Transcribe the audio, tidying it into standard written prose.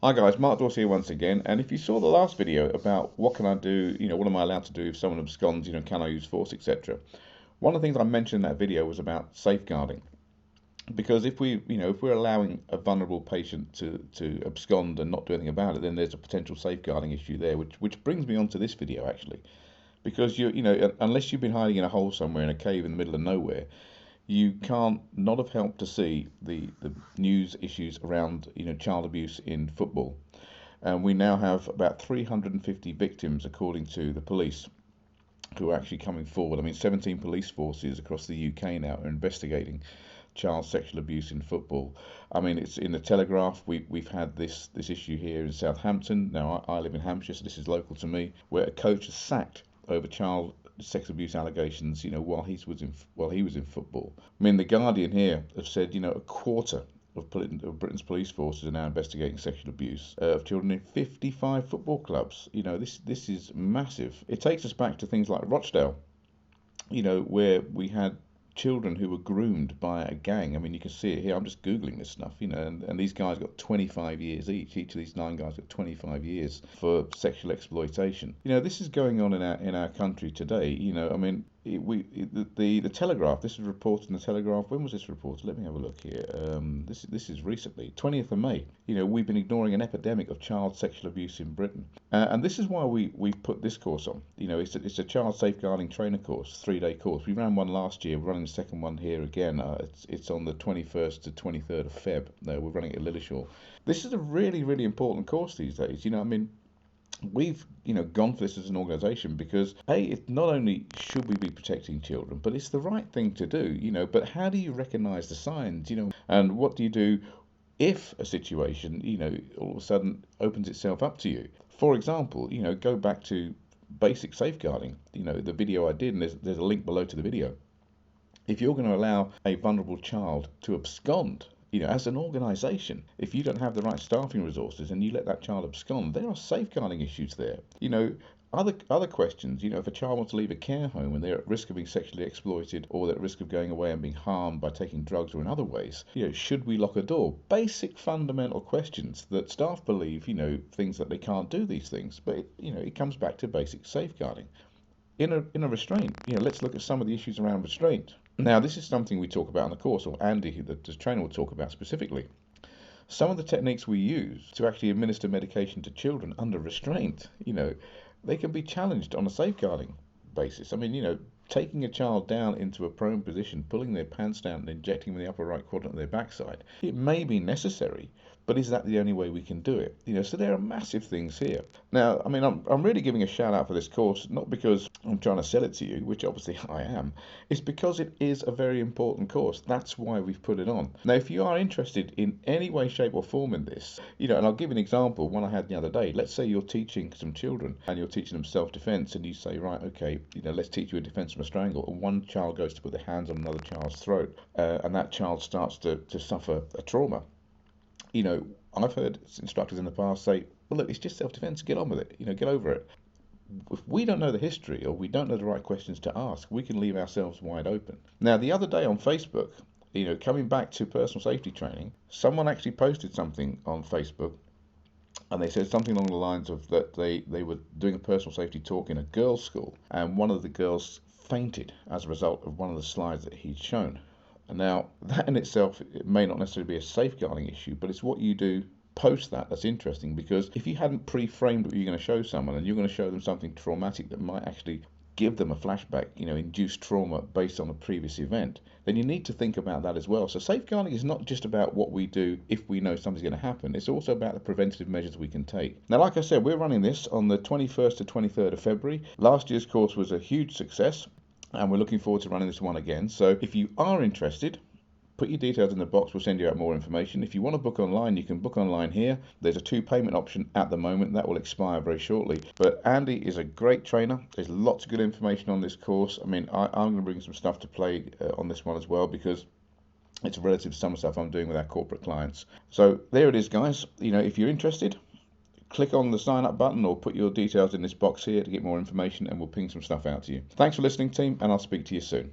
Hi guys, Mark Dorsey here once again. And if you saw the last video about what can I do, what am I allowed to do if someone absconds, can I use force, etc. One of the things I mentioned in that video was about safeguarding. Because if we're allowing a vulnerable patient to abscond and not do anything about it, then there's a potential safeguarding issue there, which brings me on to this video actually. Because unless you've been hiding in a hole somewhere in a cave in the middle of nowhere, you can't not have helped to see the news issues around child abuse in football. And we now have about 350 victims, according to the police, who are actually coming forward. I mean, 17 police forces across the UK now are investigating child sexual abuse in football. I mean, it's in the Telegraph. We've had this issue here in Southampton. Now, I live in Hampshire, so this is local to me, where a coach is sacked over child sex abuse allegations, while he was in football. I mean, the Guardian here have said, a quarter of Britain's police forces are now investigating sexual abuse of children in 55 football clubs. This is massive. It takes us back to things like Rochdale, where we had children who were groomed by a gang. I mean, you can see it here. I'm just Googling this stuff, and these guys got 25 years each. Each of these 9 guys got 25 years for sexual exploitation. This is going on in our country today. I mean, the Telegraph. This was reported in the Telegraph. When was this reported? Let me have a look here. This is recently, 20th of May. We've been ignoring an epidemic of child sexual abuse in Britain, and this is why we've put this course on. It's a child safeguarding trainer course, 3-day course. We ran one last year. We're running the second one here again. It's on the 21st to 23rd of Feb. We're running it at Lillishall. This is a really, really important course these days. I mean, we've gone for this as an organisation because it's not only should we be protecting children, but it's the right thing to do. But how do you recognise the signs? And what do you do if a situation all of a sudden opens itself up to you? For example, go back to basic safeguarding. The video I did, and there's a link below to the video. If you're going to allow a vulnerable child to abscond, as an organisation, if you don't have the right staffing resources and you let that child abscond, there are safeguarding issues there. Other questions, if a child wants to leave a care home and they're at risk of being sexually exploited, or they're at risk of going away and being harmed by taking drugs or in other ways, should we lock a door? Basic fundamental questions that staff believe, things that they can't do these things, but it comes back to basic safeguarding. In a restraint, let's look at some of the issues around restraint. Now, this is something we talk about in the course, or Andy, the trainer, will talk about specifically. Some of the techniques we use to actually administer medication to children under restraint, they can be challenged on a safeguarding basis. I mean, taking a child down into a prone position, pulling their pants down and injecting them in the upper right quadrant of their backside, it may be necessary, but is that the only way we can do it? So there are massive things here. Now, I mean, I'm really giving a shout out for this course, not because I'm trying to sell it to you, which obviously I am. It's because it is a very important course. That's why we've put it on. Now, if you are interested in any way, shape or form in this, and I'll give you an example, one I had the other day. Let's say you're teaching some children and you're teaching them self-defense, and you say, right, okay, let's teach you a defense from a strangle, and one child goes to put their hands on another child's throat, and that child starts to suffer a trauma. I've heard instructors in the past say, well, look, it's just self-defense, get on with it, get over it. If we don't know the history, or we don't know the right questions to ask, we can leave ourselves wide open. Now, the other day on Facebook, coming back to personal safety training, someone actually posted something on Facebook, and they said something along the lines of that they were doing a personal safety talk in a girls' school, and one of the girls fainted as a result of one of the slides that he'd shown. Now, that in itself, it may not necessarily be a safeguarding issue, but it's what you do post that's interesting, because if you hadn't pre-framed what you're going to show someone, and you're going to show them something traumatic that might actually give them a flashback, induce trauma based on a previous event, then you need to think about that as well. So safeguarding is not just about what we do if we know something's going to happen. It's also about the preventative measures we can take. Now, like I said, we're running this on the 21st to 23rd of February. Last year's course was a huge success, and we're looking forward to running this one again. So if you are interested, put your details in the box. We'll send you out more information. If you want to book online, you can book online here. There's a 2 payment option at the moment. That will expire very shortly. But Andy is a great trainer. There's lots of good information on this course. I mean, I'm going to bring some stuff to play on this one as well, because it's relative to some stuff I'm doing with our corporate clients. So there it is, guys. If you're interested, click on the sign up button or put your details in this box here to get more information, and we'll ping some stuff out to you. Thanks for listening, team, and I'll speak to you soon.